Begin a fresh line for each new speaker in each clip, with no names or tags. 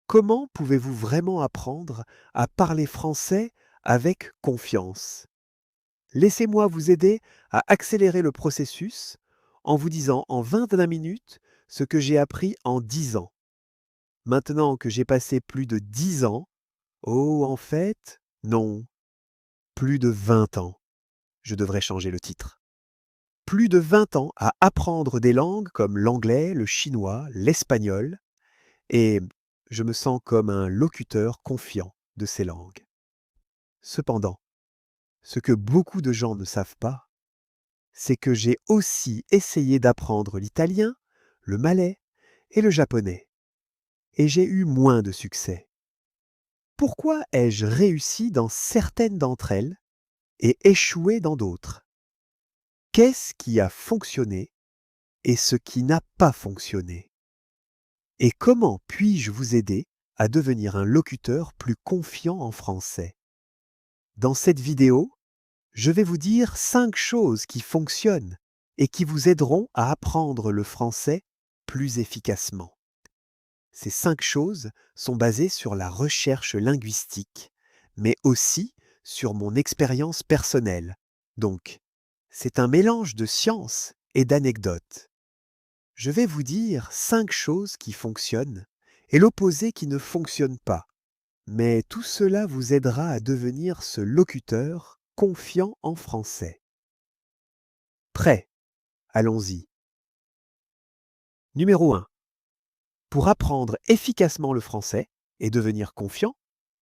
Comment pouvez-vous vraiment apprendre à parler français avec confiance? Laissez-moi vous aider à accélérer le processus en vous disant en 21 minutes ce que j'ai appris en 10 ans. Maintenant que j'ai passé plus de 10 ans, oh en fait, non, plus de 20 ans. Je devrais changer le titre. Plus de 20 ans à apprendre des langues comme l'anglais, le chinois, l'espagnol, et je me sens comme un locuteur confiant de ces langues. Cependant, ce que beaucoup de gens ne savent pas, c'est que j'ai aussi essayé d'apprendre l'italien, le malais et le japonais, et j'ai eu moins de succès. Pourquoi ai-je réussi dans certaines d'entre elles et échoué dans d'autres? Qu'est-ce qui a fonctionné et ce qui n'a pas fonctionné? Et comment puis-je vous aider à devenir un locuteur plus confiant en français? Dans cette vidéo, je vais vous dire 5 choses qui fonctionnent et qui vous aideront à apprendre le français plus efficacement. Ces 5 choses sont basées sur la recherche linguistique, mais aussi sur mon expérience personnelle. Donc, c'est un mélange de science et d'anecdotes. Je vais vous dire 5 choses qui fonctionnent et l'opposé qui ne fonctionne pas. Mais tout cela vous aidera à devenir ce locuteur confiant en français. Prêt? Allons-y. Numéro 1. Pour apprendre efficacement le français et devenir confiant,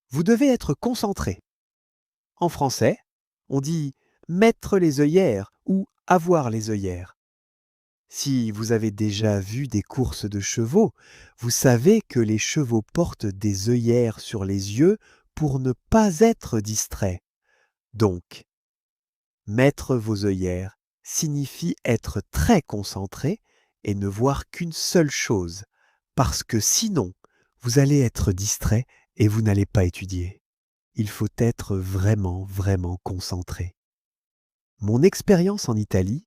vous devez être concentré. En français, on dit mettre les œillères ou avoir les œillères. Si vous avez déjà vu des courses de chevaux, vous savez que les chevaux portent des œillères sur les yeux pour ne pas être distraits. Donc, mettre vos œillères signifie être très concentré et ne voir qu'une seule chose, parce que sinon, vous allez être distrait et vous n'allez pas étudier. Il faut être vraiment, vraiment concentré. Mon expérience en Italie,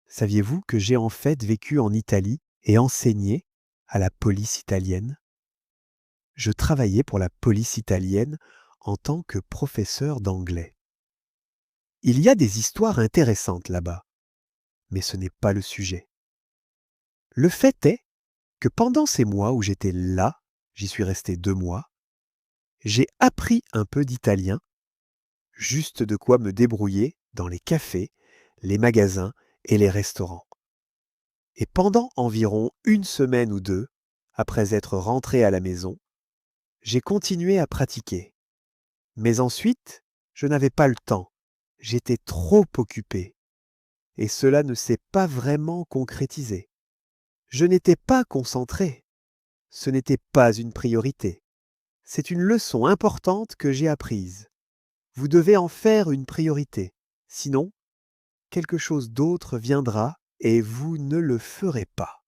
saviez-vous que j'ai en fait vécu en Italie et enseigné à la police italienne? Je travaillais pour la police italienne en tant que professeur d'anglais. Il y a des histoires intéressantes là-bas, mais ce n'est pas le sujet. Le fait est que pendant ces mois où j'étais là, j'y suis resté 2 mois, j'ai appris un peu d'italien, juste de quoi me débrouiller dans les cafés, les magasins et les restaurants. Et pendant environ 1 semaine ou 2, après être rentré à la maison, j'ai continué à pratiquer. Mais ensuite, je n'avais pas le temps, j'étais trop occupé. Et cela ne s'est pas vraiment concrétisé. Je n'étais pas concentré. Ce n'était pas une priorité. C'est une leçon importante que j'ai apprise. Vous devez en faire une priorité. Sinon, quelque chose d'autre viendra et vous ne le ferez pas.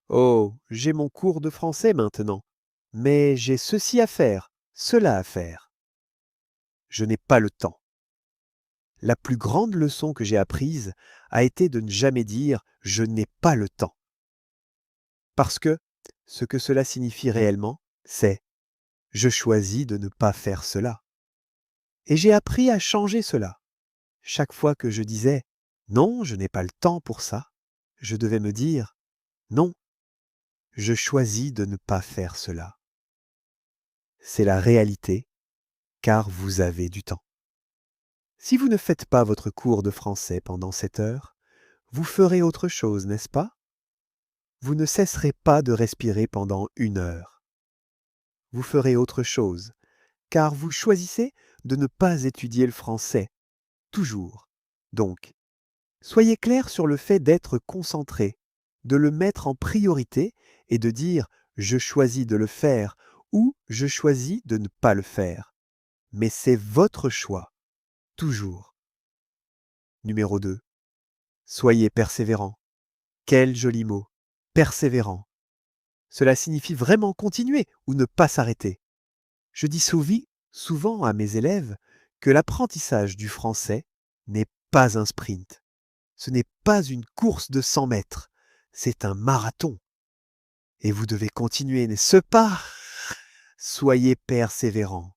Oh, j'ai mon cours de français maintenant, mais j'ai ceci à faire, cela à faire. Je n'ai pas le temps. La plus grande leçon que j'ai apprise a été de ne jamais dire « je n'ai pas le temps ». Parce que ce que cela signifie réellement, c'est « je choisis de ne pas faire cela ». Et j'ai appris à changer cela. Chaque fois que je disais « non, je n'ai pas le temps pour ça », je devais me dire « non, je choisis de ne pas faire cela ». C'est la réalité, car vous avez du temps. Si vous ne faites pas votre cours de français pendant 7 heures, vous ferez autre chose, n'est-ce pas? Vous ne cesserez pas de respirer pendant 1 heure. Vous ferez autre chose, car vous choisissez de ne pas étudier le français, toujours. Donc, soyez clair sur le fait d'être concentré, de le mettre en priorité et de dire « je choisis de le faire » ou « je choisis de ne pas le faire ». Mais c'est votre choix, toujours. Numéro 2. Soyez persévérant. Quel joli mot, persévérant. Cela signifie vraiment continuer ou ne pas s'arrêter. Je dis souvent à mes élèves que l'apprentissage du français n'est pas un sprint. Ce n'est pas une course de 100 mètres, c'est un marathon. Et vous devez continuer, n'est-ce pas? soyez persévérant.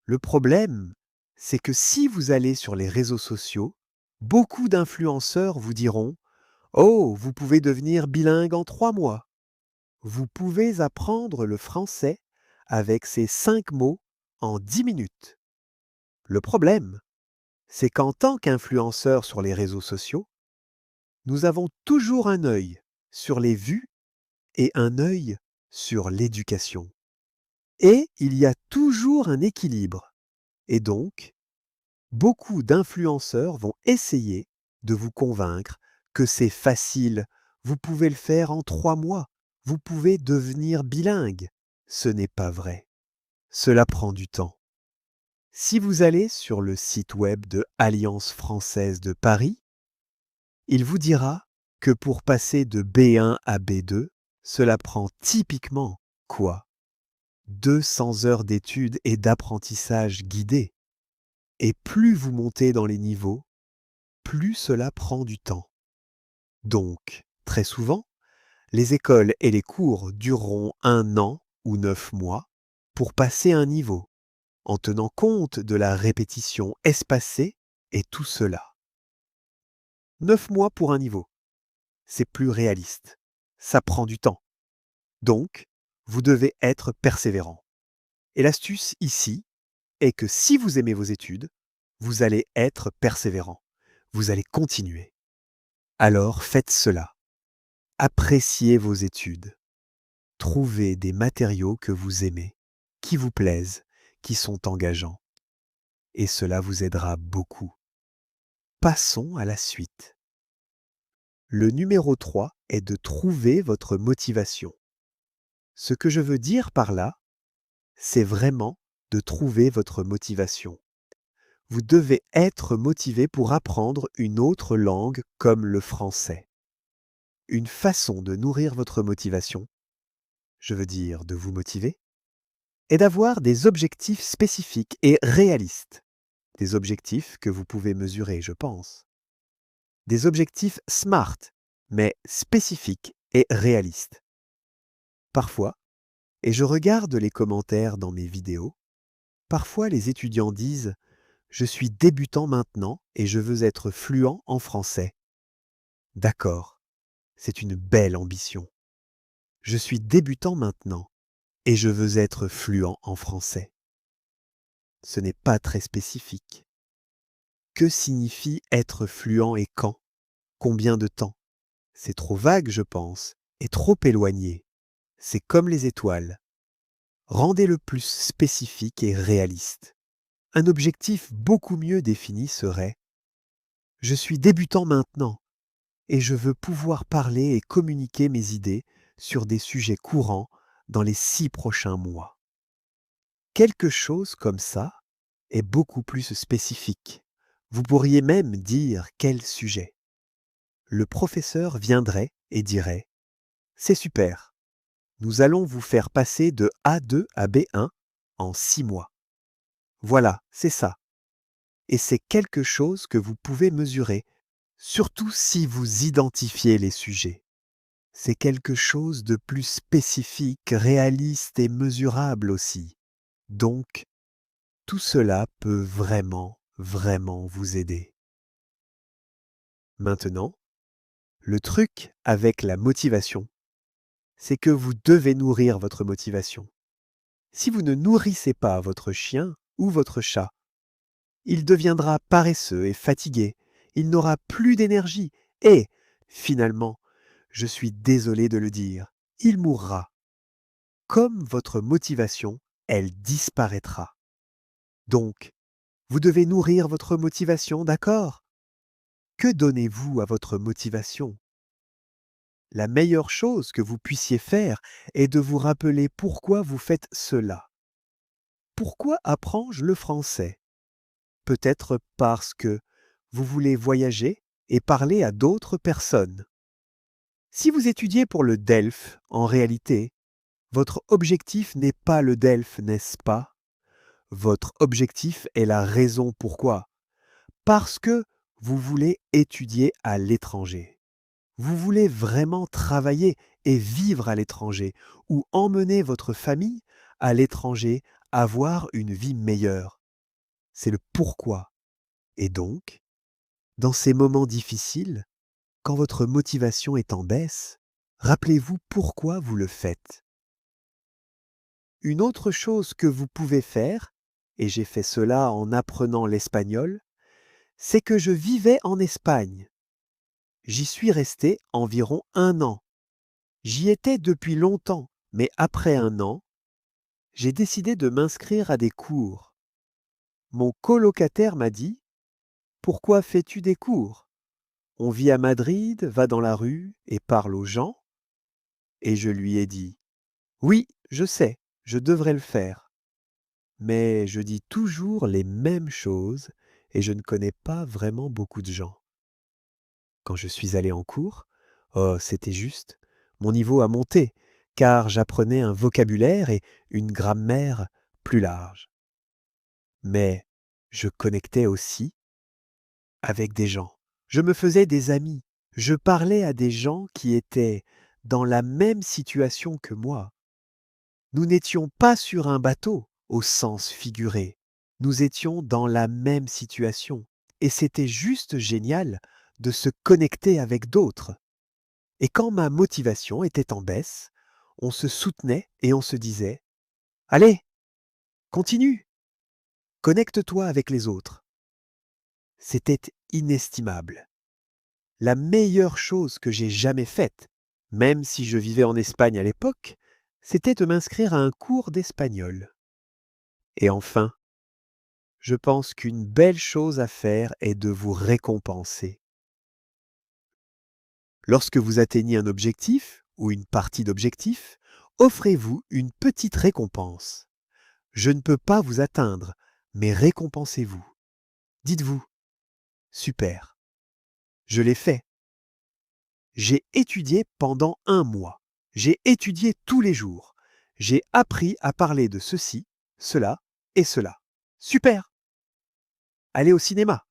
Le problème, c'est que si vous allez sur les réseaux sociaux, beaucoup d'influenceurs vous diront: «Oh, vous pouvez devenir bilingue en 3 mois. Vous pouvez apprendre le français avec ces 5 mots en 10 minutes». Le problème, c'est qu'en tant qu'influenceur sur les réseaux sociaux, nous avons toujours un œil sur les vues et un œil sur l'éducation. Et il y a toujours un équilibre. Et donc, beaucoup d'influenceurs vont essayer de vous convaincre que c'est facile, vous pouvez le faire en 3 mois, vous pouvez devenir bilingue. Ce n'est pas vrai. Cela prend du temps. Si vous allez sur le site web de Alliance française de Paris, il vous dira que pour passer de B1 à B2, cela prend typiquement quoi? 200 heures d'études et d'apprentissage guidé. Et plus vous montez dans les niveaux, plus cela prend du temps. Donc, très souvent, les écoles et les cours dureront 1 an ou 9 mois pour passer un niveau, en tenant compte de la répétition espacée et tout cela. 9 mois pour un niveau, c'est plus réaliste. Ça prend du temps. Donc, vous devez être persévérant. Et l'astuce ici est que si vous aimez vos études, vous allez être persévérant. Vous allez continuer. Alors faites cela. Appréciez vos études. Trouvez des matériaux que vous aimez, qui vous plaisent, qui sont engageants. Et cela vous aidera beaucoup. Passons à la suite. Le numéro 3 est de trouver votre motivation. Ce que je veux dire par là, c'est vraiment de trouver votre motivation. Vous devez être motivé pour apprendre une autre langue comme le français. Une façon de nourrir votre motivation, je veux dire de vous motiver, est d'avoir des objectifs spécifiques et réalistes. Des objectifs que vous pouvez mesurer, je pense. Des objectifs SMART, mais spécifiques et réalistes. Parfois, et je regarde les commentaires dans mes vidéos, parfois les étudiants disent: «Je suis débutant maintenant et je veux être fluent en français». D'accord, c'est une belle ambition. Je suis débutant maintenant et je veux être fluent en français. Ce n'est pas très spécifique. Que signifie être fluent et quand? Combien de temps? C'est trop vague, je pense, et trop éloigné. C'est comme les étoiles. Rendez-le plus spécifique et réaliste. Un objectif beaucoup mieux défini serait: je suis débutant maintenant et je veux pouvoir parler et communiquer mes idées sur des sujets courants dans les 6 prochains mois. Quelque chose comme ça est beaucoup plus spécifique. Vous pourriez même dire quel sujet. Le professeur viendrait et dirait: c'est super, nous allons vous faire passer de A2 à B1 en 6 mois. Voilà, c'est ça. Et c'est quelque chose que vous pouvez mesurer, surtout si vous identifiez les sujets. C'est quelque chose de plus spécifique, réaliste et mesurable aussi. Donc, tout cela peut vraiment, vraiment vous aider. Maintenant, le truc avec la motivation, c'est que vous devez nourrir votre motivation. Si vous ne nourrissez pas votre chien ou votre chat, il deviendra paresseux et fatigué, il n'aura plus d'énergie et, finalement, je suis désolé de le dire, il mourra. Comme votre motivation, elle disparaîtra. Donc, vous devez nourrir votre motivation, d'accord? Que donnez-vous à votre motivation? La meilleure chose que vous puissiez faire est de vous rappeler pourquoi vous faites cela. Pourquoi apprends-je le français? Peut-être parce que vous voulez voyager et parler à d'autres personnes. Si vous étudiez pour le DELF, en réalité, votre objectif n'est pas le DELF, n'est-ce pas? Votre objectif est la raison pourquoi. Parce que vous voulez étudier à l'étranger. Vous voulez vraiment travailler et vivre à l'étranger ou emmener votre famille à l'étranger, avoir une vie meilleure. C'est le pourquoi. Et donc, dans ces moments difficiles, quand votre motivation est en baisse, rappelez-vous pourquoi vous le faites. Une autre chose que vous pouvez faire, et j'ai fait cela en apprenant l'espagnol, c'est que je vivais en Espagne. J'y suis resté environ 1 an. J'y étais depuis longtemps, mais après 1 an, j'ai décidé de m'inscrire à des cours. Mon colocataire m'a dit: «Pourquoi fais-tu des cours? On vit à Madrid, va dans la rue et parle aux gens.» Et je lui ai dit: «Oui, je sais, je devrais le faire. Mais je dis toujours les mêmes choses et je ne connais pas vraiment beaucoup de gens.» Quand je suis allé en cours, oh, c'était juste. Mon niveau a monté, car j'apprenais un vocabulaire et une grammaire plus large. Mais je connectais aussi avec des gens. Je me faisais des amis. Je parlais à des gens qui étaient dans la même situation que moi. Nous n'étions pas sur un bateau, au sens figuré. Nous étions dans la même situation. Et c'était juste génial de se connecter avec d'autres. Et quand ma motivation était en baisse, on se soutenait et on se disait: «Allez, continue, connecte-toi avec les autres.» C'était inestimable. La meilleure chose que j'ai jamais faite, même si je vivais en Espagne à l'époque, c'était de m'inscrire à un cours d'espagnol. Et enfin, je pense qu'une belle chose à faire est de vous récompenser. Lorsque vous atteignez un objectif ou une partie d'objectif, offrez-vous une petite récompense. Je ne peux pas vous atteindre, mais récompensez-vous. Dites-vous: super, je l'ai fait. J'ai étudié pendant 1 mois. J'ai étudié tous les jours. J'ai appris à parler de ceci, cela et cela. Super! Allez au cinéma.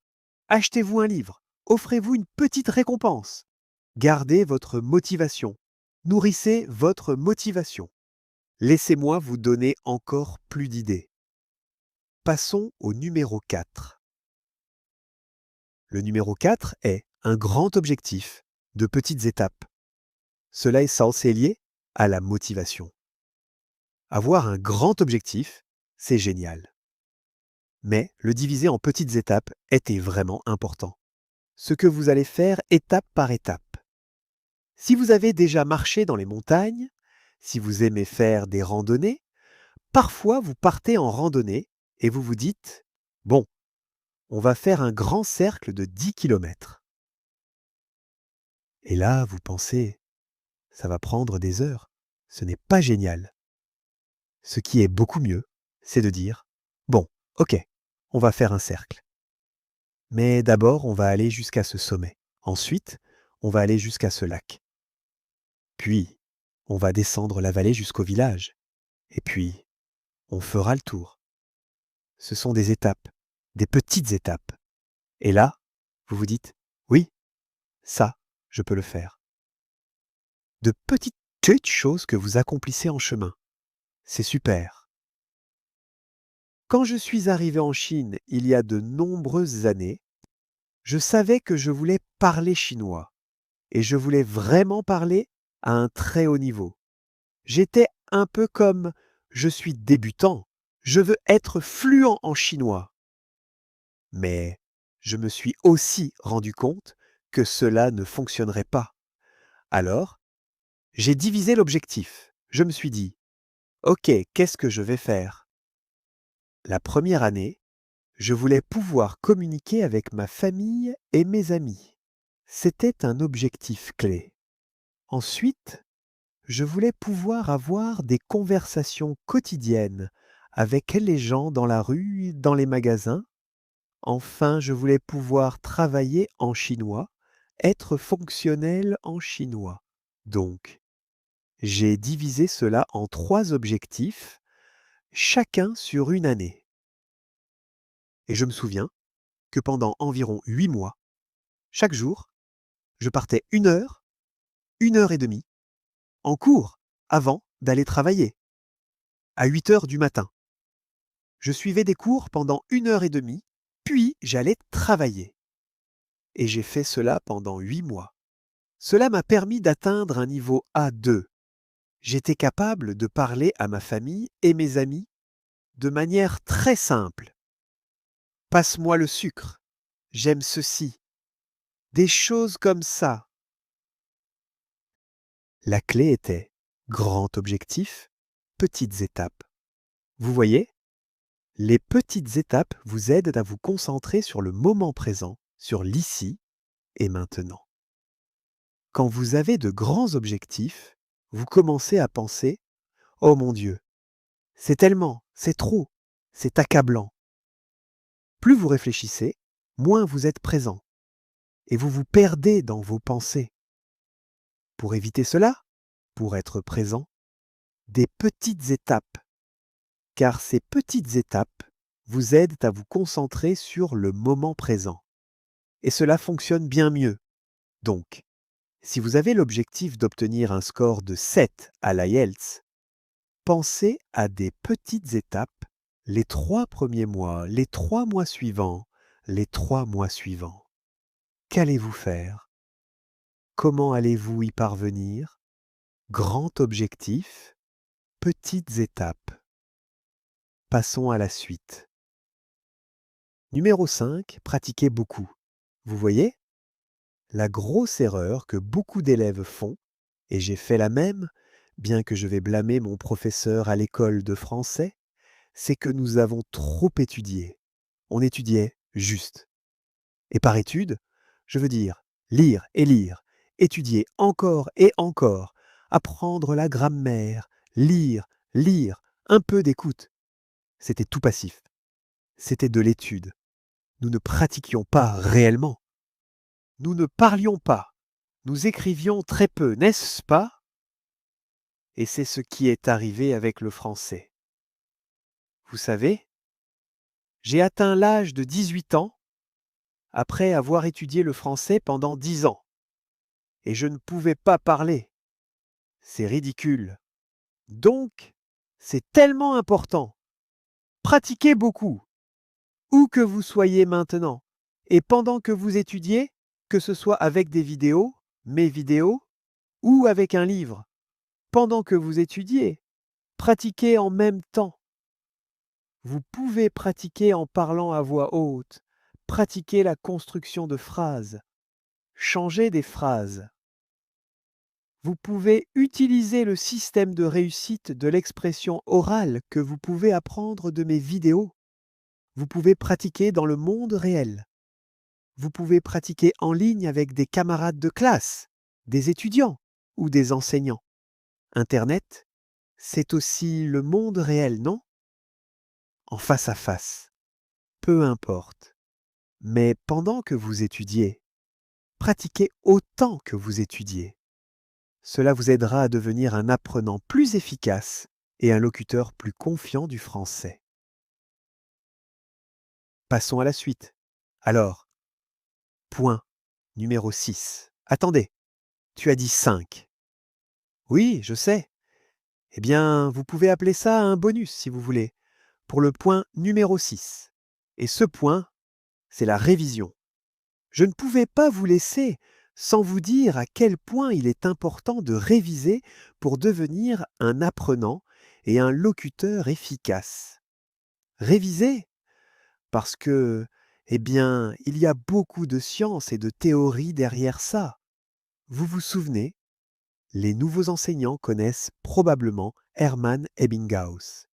Achetez-vous un livre. Offrez-vous une petite récompense. Gardez votre motivation. Nourrissez votre motivation. Laissez-moi vous donner encore plus d'idées. Passons au numéro 4. Le numéro 4 est un grand objectif de petites étapes. Cela est censé lier à la motivation. Avoir un grand objectif, c'est génial. Mais le diviser en petites étapes était vraiment important. Ce que vous allez faire étape par étape. Si vous avez déjà marché dans les montagnes, si vous aimez faire des randonnées, parfois vous partez en randonnée et vous vous dites: «Bon, on va faire un grand cercle de 10 kilomètres.» Et là, vous pensez: «Ça va prendre des heures. Ce n'est pas génial.» Ce qui est beaucoup mieux, c'est de dire: «Bon, ok, on va faire un cercle. Mais d'abord, on va aller jusqu'à ce sommet. Ensuite, on va aller jusqu'à ce lac. Puis, on va descendre la vallée jusqu'au village. Et puis, on fera le tour.» Ce sont des étapes, des petites étapes. Et là, vous vous dites: «Oui, ça, je peux le faire.» De petites choses que vous accomplissez en chemin. C'est super. Quand je suis arrivé en Chine il y a de nombreuses années, je savais que je voulais parler chinois et je voulais vraiment parler à un très haut niveau. J'étais un peu comme: je suis débutant, je veux être fluent en chinois. Mais je me suis aussi rendu compte que cela ne fonctionnerait pas. Alors, j'ai divisé l'objectif. Je me suis dit: OK, qu'est-ce que je vais faire? La première année, je voulais pouvoir communiquer avec ma famille et mes amis. C'était un objectif clé. Ensuite, je voulais pouvoir avoir des conversations quotidiennes avec les gens dans la rue, dans les magasins. Enfin, je voulais pouvoir travailler en chinois, être fonctionnel en chinois. Donc, j'ai divisé cela en 3 objectifs, chacun sur une année. Et je me souviens que pendant environ 8 mois, chaque jour, je partais 1 heure et demie, en cours, avant d'aller travailler. à 8 heures du matin. Je suivais des cours pendant 1 heure et demie, puis j'allais travailler. Et j'ai fait cela pendant 8 mois. Cela m'a permis d'atteindre un niveau A2. J'étais capable de parler à ma famille et mes amis de manière très simple. Passe-moi le sucre. J'aime ceci. Des choses comme ça. La clé était grand objectif, petites étapes. Vous voyez, les petites étapes vous aident à vous concentrer sur le moment présent, sur l'ici et maintenant. Quand vous avez de grands objectifs, vous commencez à penser « Oh mon Dieu, c'est tellement, c'est trop, c'est accablant ». Plus vous réfléchissez, moins vous êtes présent et vous vous perdez dans vos pensées. Pour éviter cela, pour être présent, des petites étapes, car ces petites étapes vous aident à vous concentrer sur le moment présent. Et cela fonctionne bien mieux. Donc, si vous avez l'objectif d'obtenir un score de 7 à l'IELTS, pensez à des petites étapes les 3 premiers mois, les 3 mois suivants, les 3 mois suivants. Qu'allez-vous faire? Comment allez-vous y parvenir? Grand objectif, petites étapes. Passons à la suite. Numéro 5, pratiquez beaucoup. Vous voyez? La grosse erreur que beaucoup d'élèves font, et j'ai fait la même, bien que je vais blâmer mon professeur à l'école de français, c'est que nous avons trop étudié. On étudiait juste. Et par étude, je veux dire lire, étudier encore et encore, apprendre la grammaire, lire, un peu d'écoute. C'était tout passif. C'était de l'étude. Nous ne pratiquions pas réellement. Nous ne parlions pas. Nous écrivions très peu, n'est-ce pas? Et c'est ce qui est arrivé avec le français. Vous savez, j'ai atteint l'âge de 18 ans après avoir étudié le français pendant 10 ans. Et je ne pouvais pas parler. C'est ridicule. Donc, c'est tellement important. Pratiquez beaucoup, où que vous soyez maintenant. Et pendant que vous étudiez, que ce soit avec des vidéos, mes vidéos, ou avec un livre. Pendant que vous étudiez, pratiquez en même temps. Vous pouvez pratiquer en parlant à voix haute, pratiquer la construction de phrases, changer des phrases. Vous pouvez utiliser le système de réussite de l'expression orale que vous pouvez apprendre de mes vidéos. Vous pouvez pratiquer dans le monde réel. Vous pouvez pratiquer en ligne avec des camarades de classe, des étudiants ou des enseignants. Internet, c'est aussi le monde réel, non? En face à face. Peu importe. Mais pendant que vous étudiez, pratiquez autant que vous étudiez. Cela vous aidera à devenir un apprenant plus efficace et un locuteur plus confiant du français. Passons à la suite. Alors, point numéro 6. Attendez, tu as dit 5. Oui, je sais. Eh bien, vous pouvez appeler ça un bonus si vous voulez, pour le point numéro 6. Et ce point, c'est la révision. Je ne pouvais pas vous laisser sans vous dire à quel point il est important de réviser pour devenir un apprenant et un locuteur efficace. Réviser parce que, eh bien, il y a beaucoup de science et de théorie derrière ça. Vous vous souvenez, les nouveaux enseignants connaissent probablement Hermann Ebbinghaus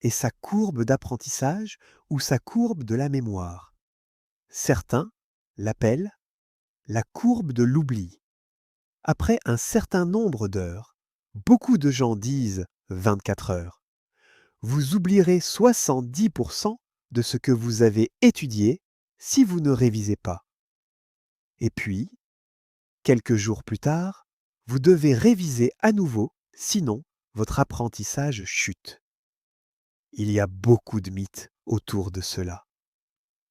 et sa courbe d'apprentissage ou sa courbe de la mémoire. Certains l'appellent la courbe de l'oubli. Après un certain nombre d'heures, beaucoup de gens disent 24 heures, vous oublierez 70% de ce que vous avez étudié si vous ne révisez pas. Et puis, quelques jours plus tard, vous devez réviser à nouveau, sinon votre apprentissage chute. Il y a beaucoup de mythes autour de cela.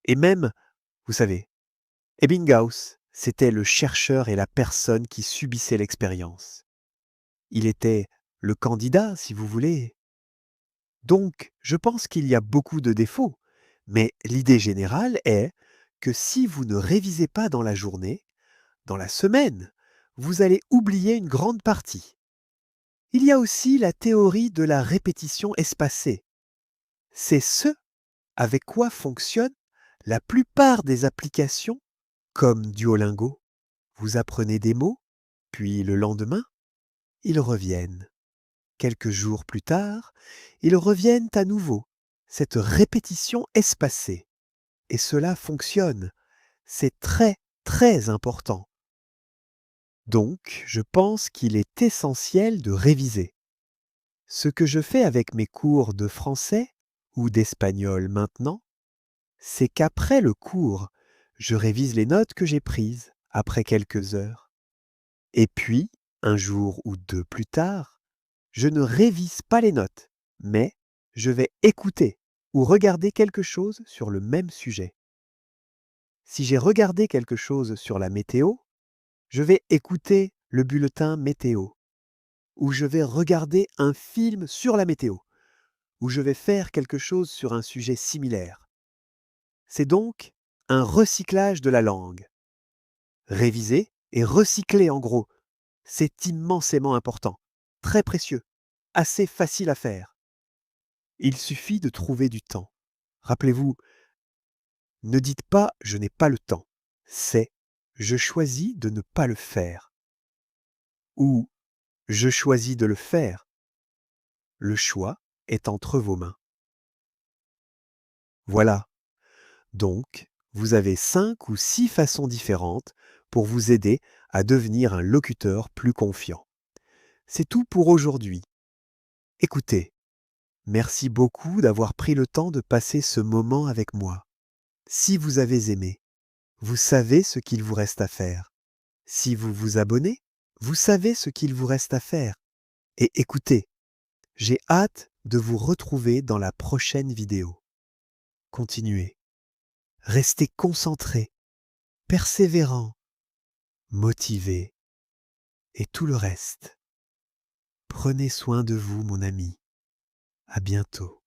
Et même, vous savez, Ebbinghaus, c'était le chercheur et la personne qui subissait l'expérience. Il était le candidat, si vous voulez. Donc, je pense qu'il y a beaucoup de défauts, mais l'idée générale est que si vous ne révisez pas dans la journée, dans la semaine, vous allez oublier une grande partie. Il y a aussi la théorie de la répétition espacée. C'est ce avec quoi fonctionnent la plupart des applications comme Duolingo. Vous apprenez des mots, puis le lendemain, ils reviennent. Quelques jours plus tard, ils reviennent à nouveau. Cette répétition espacée. Et cela fonctionne. C'est très, très important. Donc, je pense qu'il est essentiel de réviser. Ce que je fais avec mes cours de français ou d'espagnol maintenant, c'est qu'après le cours, je révise les notes que j'ai prises après quelques heures. Et puis, un jour ou deux plus tard, je ne révise pas les notes, mais je vais écouter ou regarder quelque chose sur le même sujet. Si j'ai regardé quelque chose sur la météo, je vais écouter le bulletin météo, ou je vais regarder un film sur la météo, ou je vais faire quelque chose sur un sujet similaire. C'est donc un recyclage de la langue. Réviser et recycler en gros, c'est immensément important, très précieux, assez facile à faire. Il suffit de trouver du temps. Rappelez-vous, ne dites pas « je n'ai pas le temps », c'est « je choisis de ne pas le faire » ou « je choisis de le faire ». Le choix est entre vos mains. Voilà, donc vous avez 5 ou 6 façons différentes pour vous aider à devenir un locuteur plus confiant. C'est tout pour aujourd'hui. Écoutez, merci beaucoup d'avoir pris le temps de passer ce moment avec moi. Si vous avez aimé, vous savez ce qu'il vous reste à faire. Si vous vous abonnez, vous savez ce qu'il vous reste à faire. Et écoutez, j'ai hâte de vous retrouver dans la prochaine vidéo. Continuez. Restez concentré, persévérant, motivé et tout le reste. Prenez soin de vous, mon ami. À bientôt.